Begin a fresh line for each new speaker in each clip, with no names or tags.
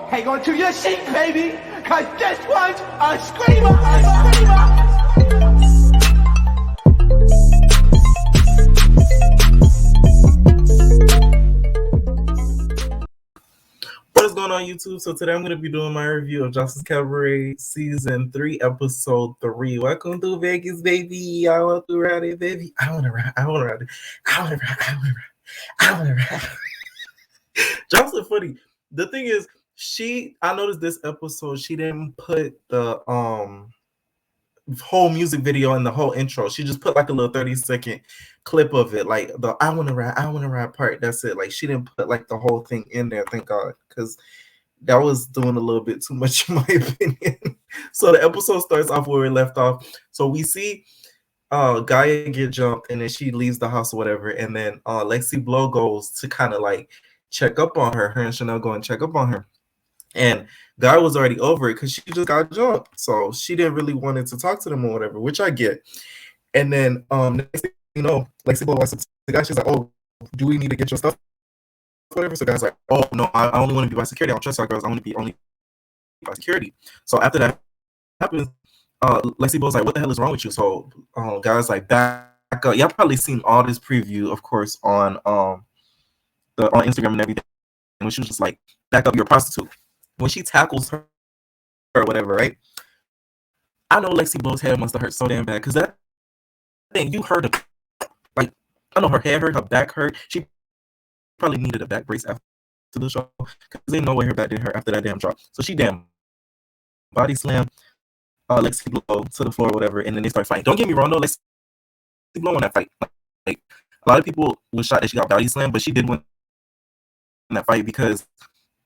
Hang on to your seat, baby, cause this one's a screamer, a screamer.
What is going on, YouTube? So today I'm going to be doing my review of Joselines Cabaret Season 3, Episode 3. Welcome to Vegas, baby. I want to ride it, baby. I want to ride. I want to ride it. I want to ride. I want to ride. I want to ride. Jocelyn funny. The thing is, I noticed this episode, she didn't put the whole music video and the whole intro. She just put like a little 30-second clip of it, like the I want to ride part. That's it. Like she didn't put like the whole thing in there, thank God, because that was doing a little bit too much in my opinion. So the episode starts off where we left off. So we see Gaia get jumped and then she leaves the house or whatever, and then Lexi Blow goes to kind of like check up on her. Her and Chanel go and check up on her. And Guy was already over it because she just got jumped. So she didn't really want to talk to them or whatever, which I get. And then next thing you know, Lexi Blow was the guy, she's like, oh, do we need to get your stuff? Whatever. So Guy's like, oh no, I only want to be by security. I don't trust our girls. I want to be only by security. So after that happens, Lexi Blow's like, what the hell is wrong with you? So Guy's like, back up. Y'all probably seen all this preview, of course, on on Instagram and everything. And she was just like, back up, you're a prostitute. When she tackles her or whatever, right? I know Lexi Blow's head must have hurt so damn bad because that thing, you heard it. Like, I know her head hurt, her back hurt. She probably needed a back brace after the show because there's no way her back didn't hurt after that damn drop. So she damn body slam Lexi Blow to the floor or whatever, and then they start fighting. Don't get me wrong, though, Lexi Blow won that fight. Like a lot of people was shocked that she got body slammed, but she did win that fight because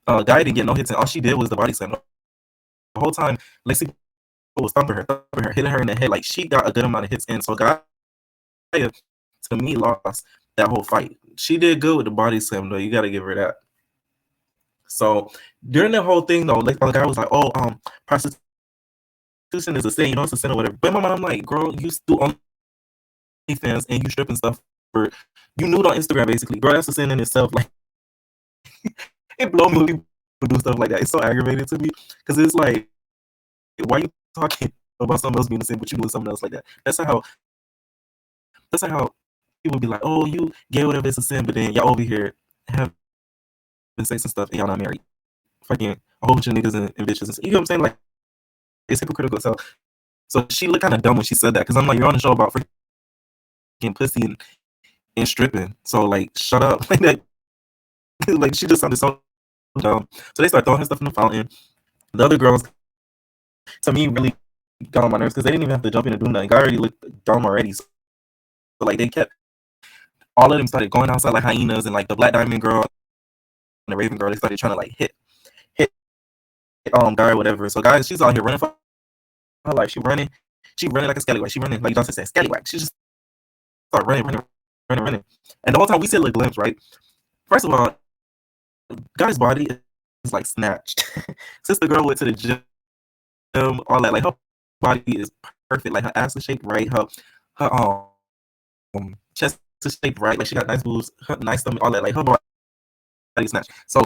Guy didn't get no hits, and all she did was the body slam. The whole time, Lexi was thumping her, hitting her in the head. Like she got a good amount of hits in. So Guy, to me, lost that whole fight. She did good with the body slam, though. You got to give her that. So during the whole thing, though, the guy was like, "Oh, prostitution is a sin. You know, it's a sin or whatever." But in my mind, I'm like, "Girl, you do OnlyFans and you stripping stuff for you nude on Instagram, basically, girl. That's a sin in itself." Like it blows me when people do stuff like that. It's so aggravating to me because it's like, why are you talking about something else being the same, but you doing something else like that? That's not how people be like, oh, you gay, whatever, it's a sin, but then y'all over here having sex and stuff and y'all not married. Fucking a whole bunch of niggas and bitches. And, you know what I'm saying? Like, it's hypocritical. So she looked kind of dumb when she said that because I'm like, you're on the show about freaking pussy and stripping. So, like, shut up. Like, that. Like, she just sounded so dumb. So they start throwing her stuff in the fountain. The other girls, to me, really got on my nerves because they didn't even have to jump in and do nothing. I already looked dumb already. So like they kept all of them started going outside like hyenas, and like the Black Diamond girl and the Raven girl, they started trying to like hit Guy or whatever. So guys, she's out here running for her life. She running like a scallywag. She running like Johnson said, scallywag. She just start running. And the whole time we see a little glimpse, right? First of all, Guy's body is like snatched. Since the girl went to the gym, all that, like her body is perfect. Like her ass is shaped right. Her chest is shaped right. Like she got nice boobs, her nice stomach, all that. Like her body is snatched. So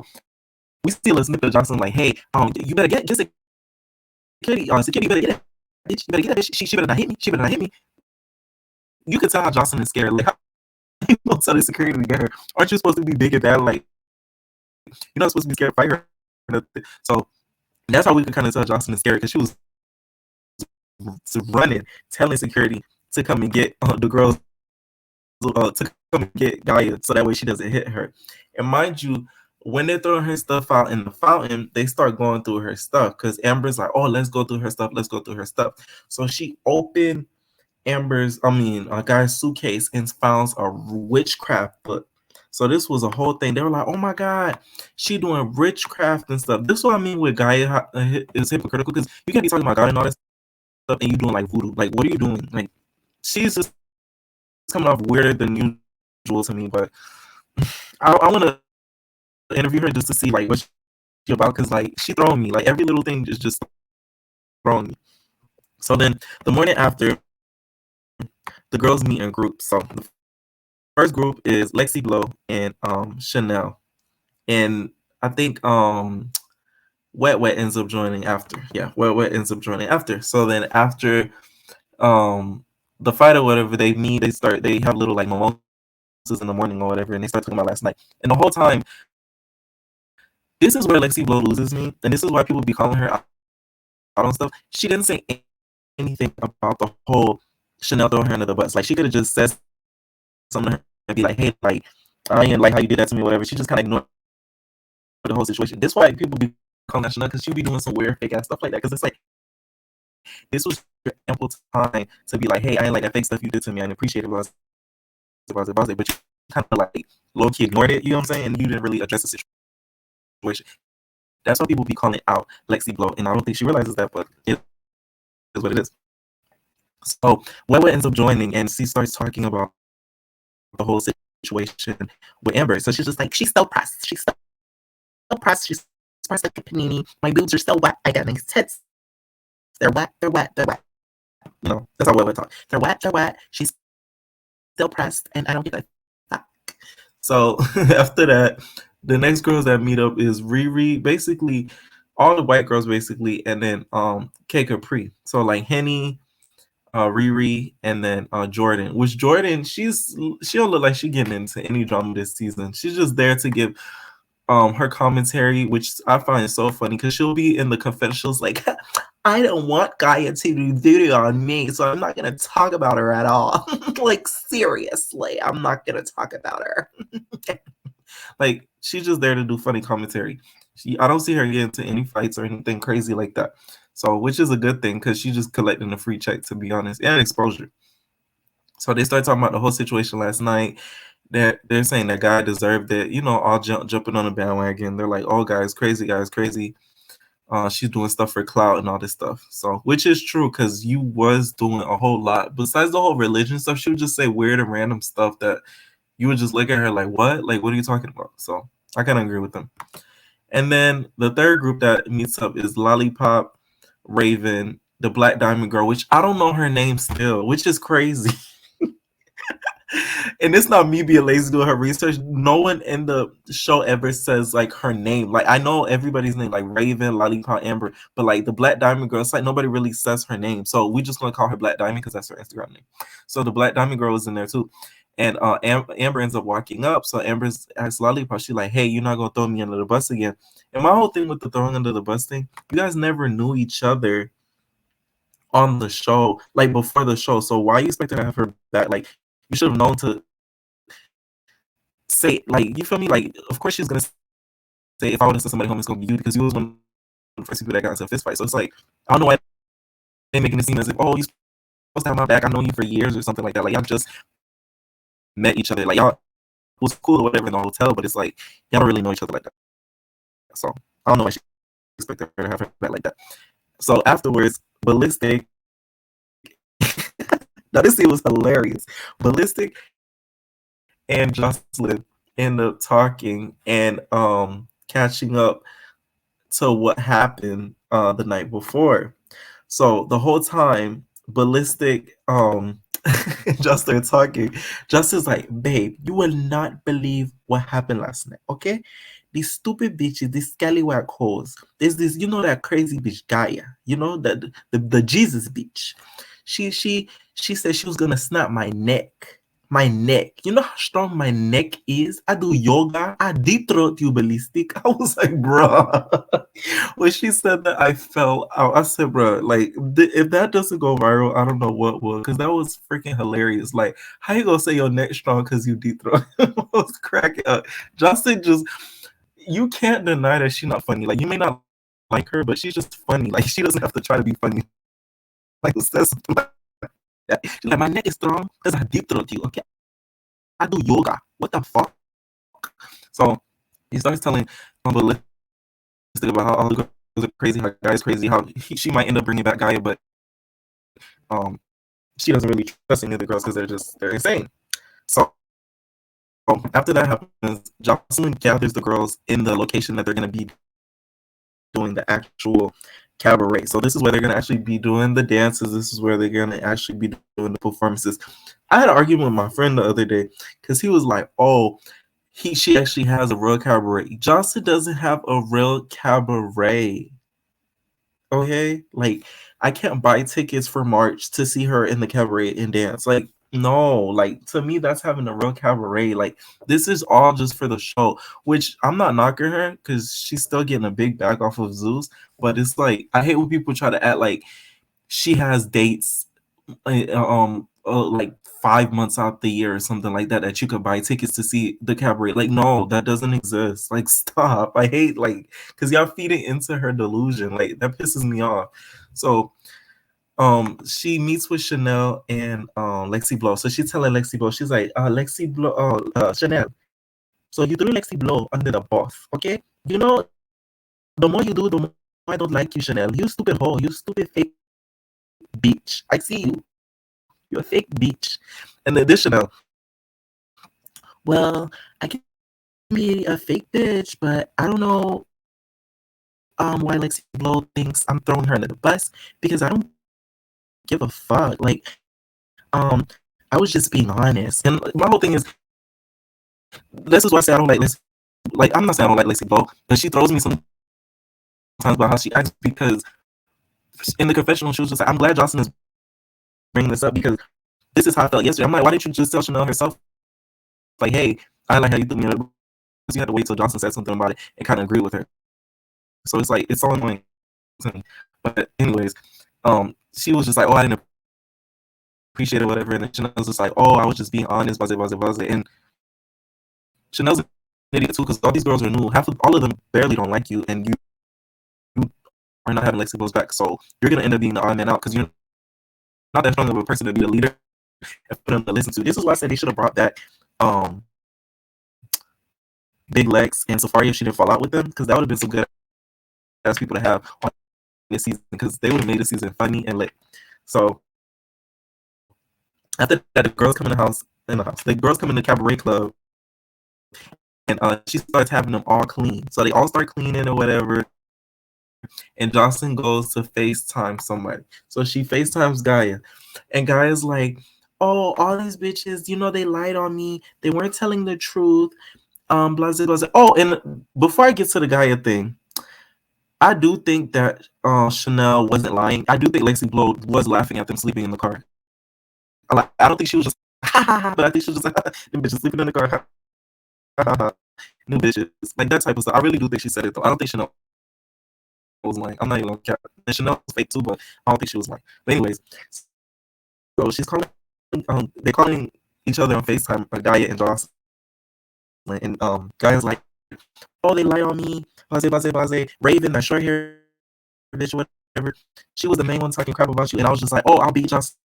we see a little snippet of Johnson like, hey, you better get security. Security, you better get that bitch. You better get that bitch. She better not hit me. She better not hit me. You could tell how Johnson is scared. Like, how you don't tell the security to get her? Aren't you supposed to be big and bad? Like, you're not supposed to be scared to fight her. So that's how we could kind of tell Johnson is scared because she was running, telling security to come and get the girls to come and get Gaia so that way she doesn't hit her. And mind you, when they're throwing her stuff out in the fountain, they start going through her stuff because Amber's like, oh, let's go through her stuff. So she opened Guy's suitcase and found a witchcraft book. So this was a whole thing. They were like, oh my God, she doing witchcraft and stuff. This is what I mean with Gaia is hypocritical because you can't be talking about God and all this stuff and you doing like voodoo. Like, what are you doing? Like, she's just coming off weirder than usual to me. But I want to interview her just to see like what she about because like she throwing me. Like every little thing is just throwing me. So then the morning after, the girls meet in groups. So the first group is Lexi Blow and Chanel. And I think Wet Wet ends up joining after. Yeah, Wet Wet ends up joining after. So then after the fight or whatever, they have little like mimosas in the morning or whatever, and they start talking about last night. And the whole time, this is where Lexi Blow loses me, and this is why people be calling her out on stuff. She didn't say anything about the whole Chanel throwing her under the bus. Like, she could have just said something to her and be like, hey, like, I didn't like how you did that to me or whatever. She just kind of ignored the whole situation. This why people be calling out Chanel, because she be doing some weird fake ass stuff like that. Because it's like, this was your ample time to be like, hey, I didn't like that fake stuff you did to me. I didn't appreciate it. But you kind of like low key ignored it. You know what I'm saying? And you didn't really address the situation. That's why people be calling out Lexi Blow, and I don't think she realizes that, but it is what it is. So Wewe ends up joining, and she starts talking about the whole situation with Amber. So she's just like, she's so pressed. She's so pressed. She's pressed like a panini. My boobs are so wet. I got nice tits. They're wet. They're wet. They're wet. You know, that's how Wewe talk. They're wet. They're wet. She's still pressed, and I don't get that. So after that, the next girls that meet up is Riri, basically all the white girls, basically, and then K Capri. So like Henny, Riri, and then Jordan. Which Jordan, she don't look like she getting into any drama this season. She's just there to give her commentary, which I find so funny, because she'll be in the confessionals like, I don't want Gaia to do duty on me, so I'm not gonna talk about her at all. Like, seriously, I'm not gonna talk about her. Like, she's just there to do funny commentary. I don't see her get into any fights or anything crazy like that. So, which is a good thing, because she's just collecting a free check, to be honest, and exposure. So they start talking about the whole situation last night. They're saying that Guy deserved it, you know, all jumping on the bandwagon. They're like, oh, Guy's crazy, Guy's crazy. She's doing stuff for clout and all this stuff. So, which is true, because you was doing a whole lot. Besides the whole religion stuff, she would just say weird and random stuff that you would just look at her like, what? Like, what are you talking about? So I kind of agree with them. And then the third group that meets up is Lollipop, Raven, the Black Diamond Girl, which I don't know her name still, which is crazy. And it's not me being lazy doing her research. No one in the show ever says like her name. Like, I know everybody's name, like Raven, Lollipop, Amber, but like the Black Diamond Girl, it's like nobody really says her name. So we just gonna call her Black Diamond because that's her Instagram name. So the Black Diamond Girl is in there too. And Amber ends up walking up. So Amber's asks Lollipop, she's like, hey, you're not gonna throw me under the bus again. And my whole thing with the throwing under the bus thing, you guys never knew each other on the show, like before the show. So why are you expecting to have her back? Like, you should have known to say, like, you feel me? Like, of course she's gonna say, if I would have sent somebody home, it's gonna be you, because you was one of the first people that got into a fist fight. So it's like, I don't know why they're making it seem as if, oh, you supposed to have my back, I've known you for years or something like that. Like, y'all just met each other. Like, y'all was cool or whatever in the hotel, but it's like, y'all don't really know each other like that. So I don't know why she expected her to have her back like that. So afterwards, Ballistic now this scene was hilarious. Ballistic and Joselyn end up talking and catching up to what happened the night before. So the whole time, Ballistic just started talking. Justin's like, babe, you will not believe what happened last night, okay? These stupid bitches, these scallywag hoes. There's this, you know, that crazy bitch Gaia, you know, the Jesus bitch. She said she was gonna snap my neck. My neck. You know how strong my neck is? I do yoga. I deep throat you, Ballistic. I was like, bro. When she said that, I fell out. I said, bro, like, if that doesn't go viral, I don't know what will, because that was freaking hilarious. Like, how you gonna say your neck strong because you deep throat? I was cracking up. Justin just, you can't deny that she's not funny. Like, you may not like her, but she's just funny. Like, she doesn't have to try to be funny. Like, who says something like that? She's like, my neck is strong because I deep throat you. Okay, I do yoga. What the fuck? So he starts telling Ballistic about how all the girls are crazy, how Gaia's crazy, how she might end up bringing back Gaia, but she doesn't really trust any of the girls because they're insane. So after that happens, Jocelyn gathers the girls in the location that they're going to be doing the actual cabaret. So this is where they're going to actually be doing the dances. This is where they're going to actually be doing the performances. I had an argument with my friend the other day because he was like, oh, she actually has a real cabaret. Jocelyn doesn't have a real cabaret. Okay, like I can't buy tickets for March to see her in the cabaret and dance. Like no, like to me that's having a real cabaret. Like this is all just for the show. Which I'm not knocking her because she's still getting a big bag off of Zeus. But it's like I hate when people try to act like she has dates like 5 months out the year or something like that that you could buy tickets to see the cabaret. Like no, that doesn't exist. Like stop. I hate like because y'all feeding into her delusion. Like that pisses me off. So she meets with Chanel and Lexi Blow. So she's telling Lexi Blow, she's like, Lexi Blow, Chanel. So you threw Lexi Blow under the bus, okay? You know, the more you do, the more I don't like you, Chanel. You stupid hoe, you stupid fake bitch. I see you. You're a fake bitch. And additional, well, I can be a fake bitch, but I don't know why Lexi Blow thinks I'm throwing her under the bus because I don't give a fuck. Like, I was just being honest. And my whole thing is this is why I say I don't like Lexi. Like, I'm not saying I don't like Lexi Blow, but she throws me sometimes about how she acts because in the confessional she was just like, I'm glad Jocelyn is bringing this up because this is how I felt yesterday. I'm like, why didn't you just tell Chanel herself? Like, hey, I like how you threw me under the bus. You had to wait till Jocelyn said something about it and kind of agree with her. So it's like it's all annoying to me. But anyways, she was just like, oh, I didn't appreciate it, whatever. And then Chanel's just like, oh, I was just being honest, buzz it. And Chanel's an idiot too, because all these girls are new. All of them barely don't like you, and you are not having Lexi Blow's back. So you're gonna end up being the odd man out because you're not that strong of a person to be a leader and for them to listen to. This is why I said they should have brought back Big Lex and Safari if she didn't fall out with them, because that would have been some good ass people to have on this season, because they would have made the season funny and lit. So after that, the girls come the girls come in the cabaret club, and she starts having them all clean. So they all start cleaning or whatever. And Jocelyn goes to FaceTime somebody. So she FaceTimes Gaia. And Gaia's like, oh, all these bitches, you know, they lied on me. They weren't telling the truth. Blah, blah, blah. Oh, and before I get to the Gaia thing, I do think that Chanel wasn't lying. I do think Lexi Blow was laughing at them sleeping in the car. I don't think she was just, but I think she was just like, them bitches sleeping in the car. New bitches. Like that type of stuff. I really do think she said it, though. I don't think Chanel was lying. I'm not even gonna cap. And Chanel was fake too, but I don't think she was lying. But anyways, so she's calling. They're calling each other on FaceTime, Gaia and Jocelyn. And Gaia's like, oh, they lie on me. Base. Raven, that short hair bitch, whatever. She was the main one talking crap about you, and I was just like, oh, I'll beat Jocelyn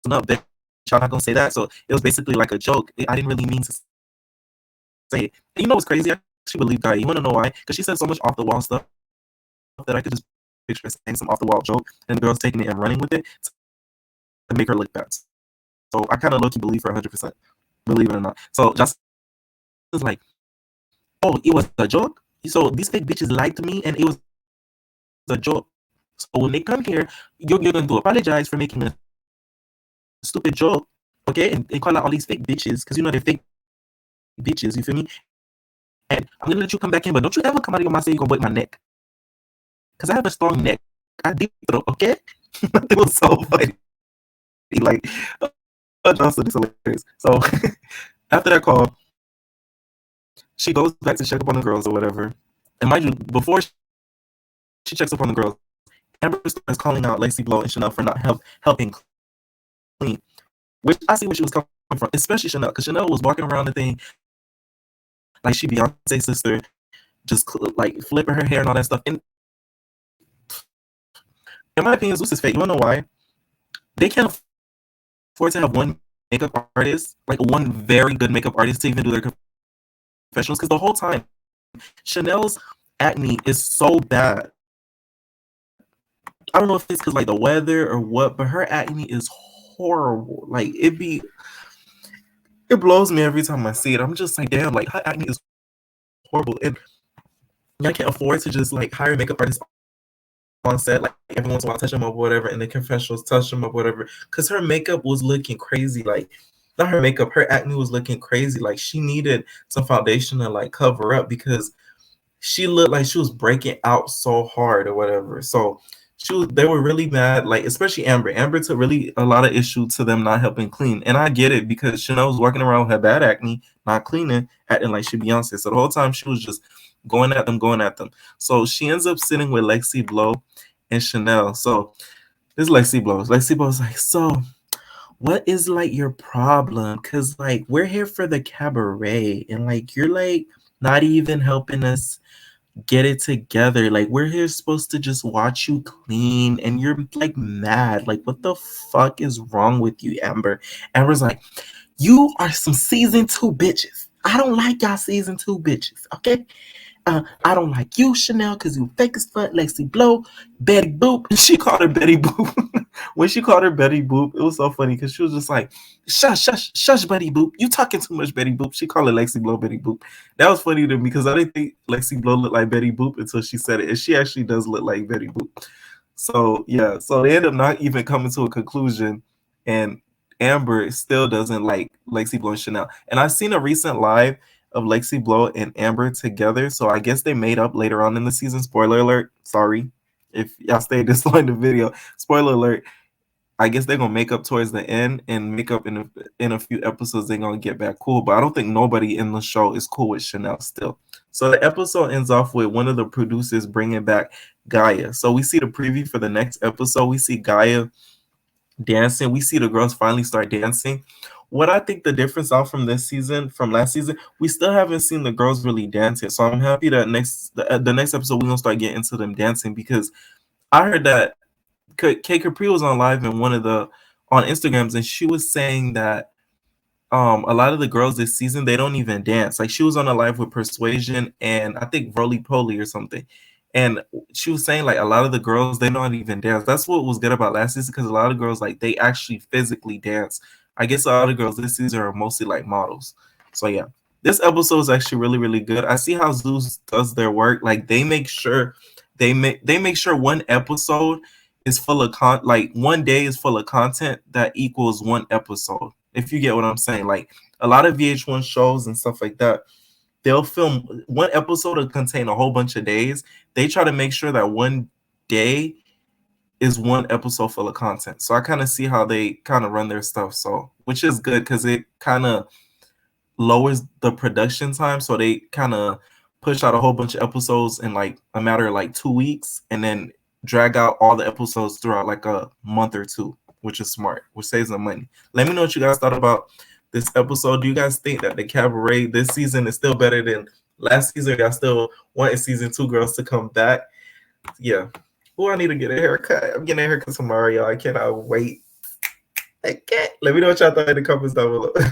up. Bitch. Y'all not gonna say that. So it was basically like a joke. I didn't really mean to say it. And you know what's crazy? I actually believe Gaia. You wanna know why? Because she said so much off the wall stuff that I could just picture her saying some off the wall joke, and the girls taking it and running with it to make her look bad. So I kind of low-key believe her 100%, believe it or not. So Jocelyn was like, oh, it was a joke. So these fake bitches lied to me, and it was a joke. So when they come here, you're going to apologize for making a stupid joke, okay? And call out all these fake bitches, because you know they're fake bitches, you feel me? And I'm going to let you come back in, but don't you ever come out of your mouth saying you're going to break my neck. Because I have a strong neck. I deep throat, okay? It was so funny. Like, Johnson is hilarious. So after that call, she goes back to check up on the girls or whatever. And mind you, before she checks up on the girls, Amber starts calling out Lacey Blow and Chanel for not helping clean. Which I see where she was coming from, especially Chanel, because Chanel was walking around the thing like she Beyonce's sister, just like flipping her hair and all that stuff. And in my opinion, Zeus is fake. You wanna know why? They can't afford to have one makeup artist, like one very good makeup artist to even do their confessionals, because the whole time Chanel's acne is so bad. I don't know if it's because like the weather or what, but her acne is horrible. Like it blows me every time I see it. I'm just like, damn, like her acne is horrible, and I can't afford to just like hire makeup artists on set, like every once in a while, touch them up, whatever, and the confessionals touch them up, whatever. Because her makeup was looking crazy, like not her makeup, her acne was looking crazy. Like she needed some foundation to like cover up, because she looked like she was breaking out so hard or whatever. So they were really mad, like especially Amber. Amber took really a lot of issue to them not helping clean. And I get it because Chanel was walking around with her bad acne, not cleaning, acting like she Beyonce. So the whole time she was just going at them, going at them. So she ends up sitting with Lexi Blow and Chanel. So this is Lexi Blow. Lexi Blow's like, so what is like your problem? Cause like we're here for the cabaret and like you're like not even helping us get it together. Like we're here supposed to just watch you clean and you're like mad. Like what the fuck is wrong with you, Amber? Amber's like, you are some season 2 bitches. I don't like y'all season 2 bitches, okay? I don't like you, Chanel, because you fake as fuck. Lexi Blow, Betty Boop. She called her Betty Boop. When she called her Betty Boop, it was so funny because she was just like, shush, shush, shush, Betty Boop. You talking too much, Betty Boop. She called her Lexi Blow Betty Boop. That was funny to me because I didn't think Lexi Blow looked like Betty Boop until she said it. And she actually does look like Betty Boop. So, yeah. So they end up not even coming to a conclusion. And Amber still doesn't like Lexi Blow and Chanel. And I've seen a recent live of Lexi Blow and Amber together. So I guess they made up later on in the season. Spoiler alert. Sorry if y'all stayed this long in the video. Spoiler alert. I guess they're gonna make up towards the end and make up in a few episodes. They're gonna get back cool. But I don't think nobody in the show is cool with Chanel still. So the episode ends off with one of the producers bringing back Gaia. So we see the preview for the next episode. We see Gaia dancing. We see the girls finally start dancing. What I think the difference out from this season, from last season, we still haven't seen the girls really dancing. So I'm happy that the next episode we're gonna start getting into them dancing because I heard that K Capri was on live in one of the on Instagrams and she was saying that a lot of the girls this season they don't even dance. Like she was on a live with Persuasion and I think Roly Poly or something. And she was saying like a lot of the girls they don't even dance. That's what was good about last season because a lot of girls like they actually physically dance. I guess a lot of girls this season are mostly like models. So yeah, this episode is actually really really good. I see how Zeus does their work. Like they make sure they make sure one episode is full of like one day is full of content that equals one episode. If you get what I'm saying, like a lot of VH1 shows and stuff like that, they'll film one episode to contain a whole bunch of days. They try to make sure that one day is one episode full of content. So I kind of see how they kind of run their stuff. So which is good because it kind of lowers the production time. So they kind of push out a whole bunch of episodes in like a matter of like 2 weeks and then drag out all the episodes throughout like a month or two, which is smart, which saves them money. Let me know what you guys thought about this episode. Do you guys think that the cabaret this season is still better than last season? Y'all still wanting season 2 girls to come back? Yeah. Oh, I need to get a haircut. I'm getting a haircut tomorrow, y'all. I cannot wait. I can't. Let me know what y'all thought in the comments down below.